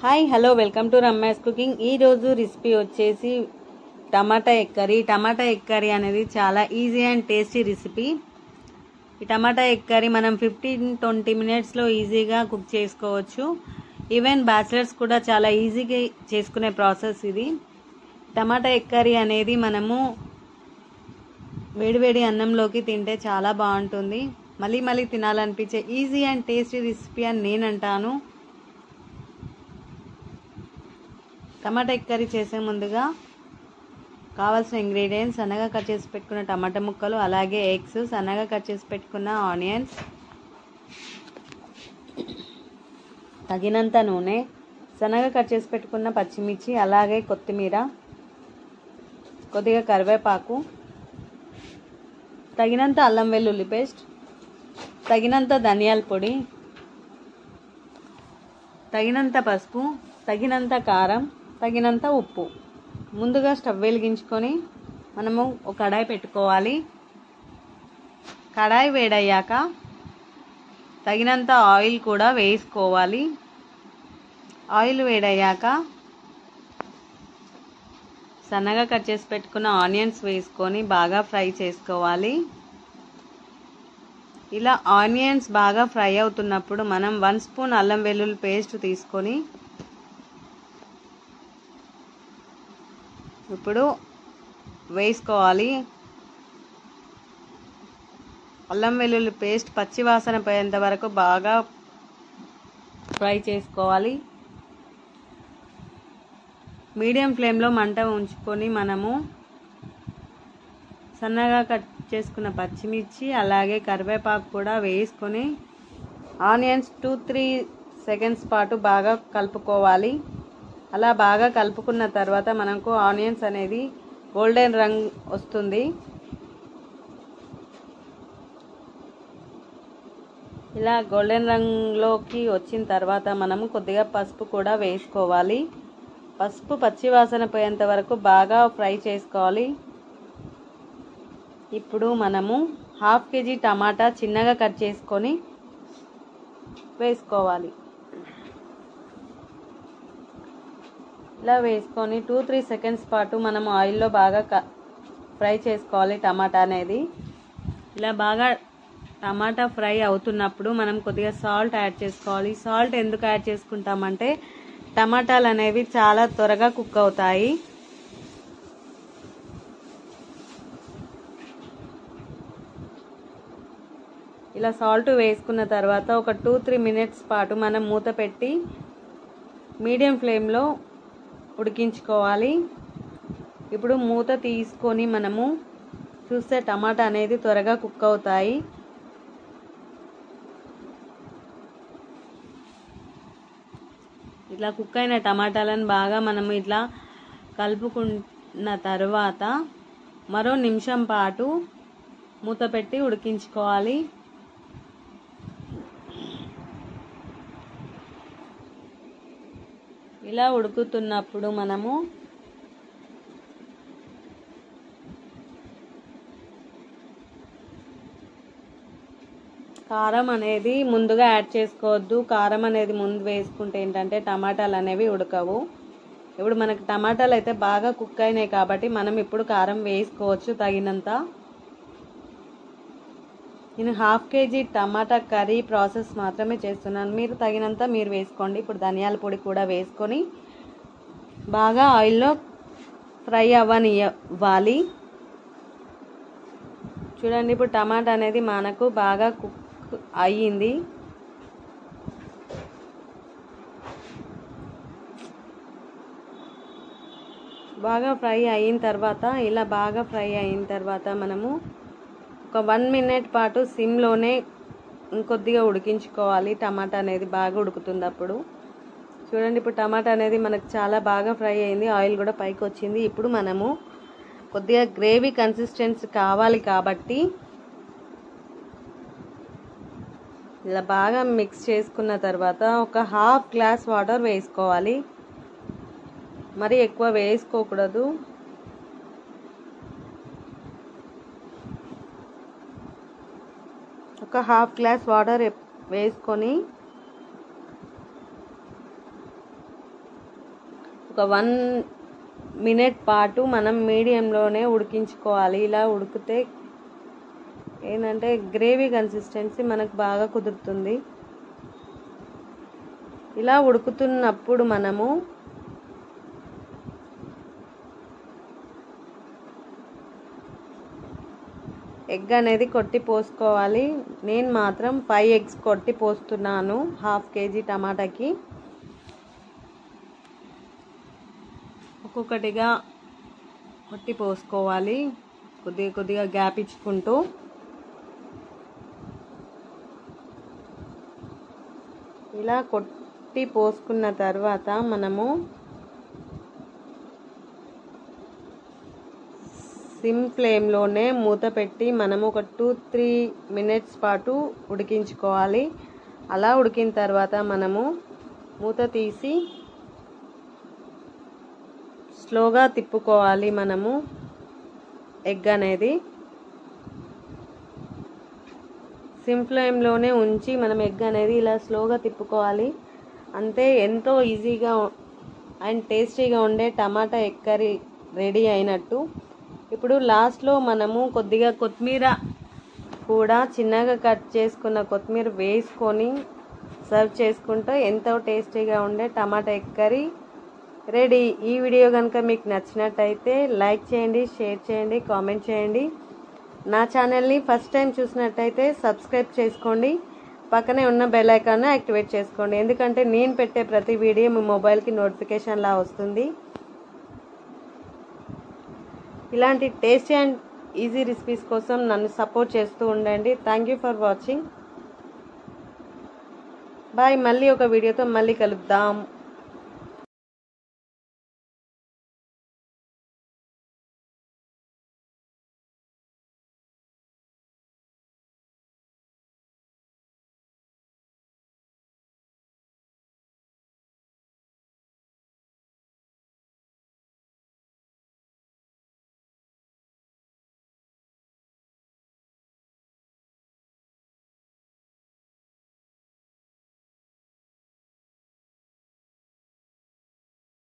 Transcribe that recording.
Hi hello welcome to Ramya's cooking. ఈరోజు recipe వచ్చేసి tomato egg curry. Tomato egg curry అనేది చాలా ఈజీ అండ్ టేస్టీ రెసిపీ. ఈ tomato egg curry మనం 15-20 మినిట్స్లో ఈజీగా కుక్ చేసుకోవచ్చు. ఈవెన్ బ్యాచిలర్స్ కూడా చాలా ఈజీగా చేసుకునే ప్రాసెస్ ఇది. టమాటా ఎగ్ కర్రీ అనేది మనము వేడివేడి అన్నంలోకి తింటే చాలా బాగుంటుంది. మళ్ళీ మళ్ళీ తినాలనిపించే ఈజీ అండ్ టేస్టీ రెసిపీ అని నేను అంటాను. టమాటా ఎగ్ కర్రీ చేసే ముందుగా కావాల్సిన ఇంగ్రీడియంట్స్: సన్నగా కట్ చేసి పెట్టుకున్న టమాటా ముక్కలు, అలాగే ఎగ్స్, సన్నగా కట్ చేసి పెట్టుకున్న ఆనియన్స్, తగినంత నూనె, సన్నగా కట్ చేసి పెట్టుకున్న పచ్చిమిర్చి, అలాగే కొత్తిమీర, కొద్దిగా కరివేపాకు, తగినంత అల్లం వెల్లుల్లి పేస్ట్, తగినంత ధనియాల పొడి, తగినంత పసుపు, తగినంత కారం, తగినంత ఉప్పు. ముందుగా స్టవ్ వెలిగించుకొని మనము ఒక కడాయి పెట్టుకోవాలి. కడాయి వేడయ్యాక తగినంత ఆయిల్ కూడా వేసుకోవాలి. ఆయిల్ వేడయ్యాక సన్నగా కట్ చేసి పెట్టుకున్న ఆనియన్స్ వేసుకొని బాగా ఫ్రై చేసుకోవాలి. ఇలా ఆనియన్స్ బాగా ఫ్రై అవుతున్నప్పుడు మనం 1 స్పూన్ అల్లం వెల్లుల్లి పేస్ట్ తీసుకొని ఇప్పుడు వేసుకోవాలి. అల్లం వెల్లుల్లి పేస్ట్ పచ్చి వాసన పోయేంత వరకు బాగా ఫ్రై చేసుకోవాలి. మీడియం ఫ్లేమ్లో మంట ఉంచుకొని మనము సన్నగా కట్ చేసుకున్న పచ్చిమిర్చి అలాగే కరివేపాకు కూడా వేసుకొని ఆనియన్స్ 2-3 సెకండ్స్ పాటు బాగా కలుపుకోవాలి. అలా బాగా కలుపుకున్న తర్వాత మనకు ఆనియన్స్ అనేది గోల్డెన్ రంగు వస్తుంది. ఇలా గోల్డెన్ రంగులోకి వచ్చిన తర్వాత మనము కొద్దిగా పసుపు కూడా వేసుకోవాలి. పసుపు పచ్చి వాసన పోయేంత వరకు బాగా ఫ్రై చేసుకోవాలి. ఇప్పుడు మనము 1/2 కేజీ టమాటా చిన్నగా కట్ చేసుకొని వేసుకోవాలి. ఇలా వేసుకొని 2-3 సెకండ్స్ పాటు మనం ఆయిల్లో బాగా ఫ్రై చేసుకోవాలి టమాటా అనేది. ఇలా బాగా టమాటా ఫ్రై అవుతున్నప్పుడు మనం కొద్దిగా సాల్ట్ యాడ్ చేసుకోవాలి. సాల్ట్ ఎందుకు యాడ్ చేసుకుంటామంటే టమాటాలు అనేవి చాలా త్వరగా కుక్ అవుతాయి. ఇలా సాల్ట్ వేసుకున్న తర్వాత ఒక 2-3 మినిట్స్ పాటు మనం మూత పెట్టి మీడియం ఫ్లేమ్లో ఉడికించుకోవాలి. ఇప్పుడు మూత తీసుకొని మనము చూస్తే టమాటా అనేది త్వరగా కుక్ అవుతాయి. ఇట్లా కుక్ అయిన టమాటాలను బాగా మనము ఇట్లా కలుపుకున్న తర్వాత మరో నిమిషం పాటు మూత పెట్టి ఉడికించుకోవాలి. ఇలా ఉడుకుతున్నప్పుడు మనము కారం అనేది ముందుగా యాడ్ చేసుకోవద్దు. కారం అనేది ముందు వేసుకుంటే ఏంటంటే టమాటాలు అనేవి ఉడకవు. ఇప్పుడు మనకు టమాటాలు అయితే బాగా కుక్ అయినాయి కాబట్టి మనం ఇప్పుడు కారం వేసుకోవచ్చు తగినంత. నేను 1/2 కేజీ టమాటా కర్రీ ప్రాసెస్ మాత్రమే చేస్తున్నాను. మీరు తగినంత మీరు వేసుకోండి. ఇప్పుడు ధనియాల పొడి కూడా వేసుకొని బాగా ఆయిల్లో ఫ్రై అవ్వనివ్వాలి. చూడండి, ఇప్పుడు టమాటా అనేది మనకు బాగా కుక్ అయ్యింది. బాగా ఫ్రై అయిన తర్వాత ఇలా బాగా ఫ్రై అయిన తర్వాత మనము ఒక 1 మినిట్ పాటు సిమ్లోనే ఇంకొద్దిగా ఉడికించుకోవాలి. టమాటా అనేది బాగా ఉడుకుతుంది అప్పుడు. చూడండి, ఇప్పుడు టమాటా అనేది మనకు చాలా బాగా ఫ్రై అయింది. ఆయిల్ కూడా పైకి వచ్చింది. ఇప్పుడు మనము కొద్దిగా గ్రేవీ కన్సిస్టెన్సీ కావాలి కాబట్టి ఇలా బాగా మిక్స్ చేసుకున్న తర్వాత ఒక 1/2 గ్లాస్ వాటర్ వేసుకోవాలి. మరి ఎక్కువ వేసుకోకూడదు. ఒక 1/2 గ్లాస్ వాటర్ వేసుకొని ఒక 1 మినిట్ పాటు మనం మీడియంలోనే ఉడికించుకోవాలి. ఇలా ఉడికితే ఏంటంటే గ్రేవీ కన్సిస్టెన్సీ మనకు బాగా కుదురుతుంది. ఇలా ఉడుకుతున్నప్పుడు మనము ఎగ్ అనేది కొట్టి పోసుకోవాలి. నేను మాత్రం 5 ఎగ్స్ కొట్టి పోస్తున్నాను 1/2 kg టమాటాకి. ఒక్కొక్కటిగా కొట్టి పోసుకోవాలి, కొద్దిగా గ్యాప్ ఇచ్చుకుంటూ. ఇలా కొట్టి పోసుకున్న తర్వాత మనము సిమ్ ఫ్లేమ్లోనే మూత పెట్టి మనము ఒక 2-3 మినిట్స్ పాటు ఉడికించుకోవాలి. అలా ఉడికిన తర్వాత మనము మూత తీసి స్లోగా తిప్పుకోవాలి. మనము ఎగ్ అనేది సిమ్ ఫ్లేమ్లోనే ఉంచి మనం ఎగ్ అనేది ఇలా స్లోగా తిప్పుకోవాలి. అంతే, ఎంతో ఈజీగా అండ్ టేస్టీగా ఉండే టమాటా ఎగ్ కర్రీ రెడీ అయినట్టు. ఇప్పుడు లాస్ట్లో మనము కొద్దిగా కొత్తిమీర కూడా చిన్నగా కట్ చేసుకున్న కొత్తిమీర వేసుకొని సర్వ్ చేసుకుంటే ఎంతో టేస్టీగా ఉండే టమాటా ఎగ్ కర్రీ రెడీ. ఈ వీడియో కనుక మీకు నచ్చినట్టయితే లైక్ చేయండి, షేర్ చేయండి, కామెంట్ చేయండి. నా ఛానల్ని ఫస్ట్ టైం చూసినట్టయితే సబ్స్క్రైబ్ చేసుకోండి. పక్కనే ఉన్న బెల్ ఐకాన్ని యాక్టివేట్ చేసుకోండి, ఎందుకంటే నేను పెట్టే ప్రతి వీడియో మీ మొబైల్కి నోటిఫికేషన్లా వస్తుంది. ఇలాంటి టేస్టీ అండ్ ఈజీ రెసిపీస్ కోసం నన్ను సపోర్ట్ చేస్తూ ఉండండి. Thank you for watching. Bye. మళ్ళీ ఒక వీడియోతో మళ్ళీ కలుద్దాం.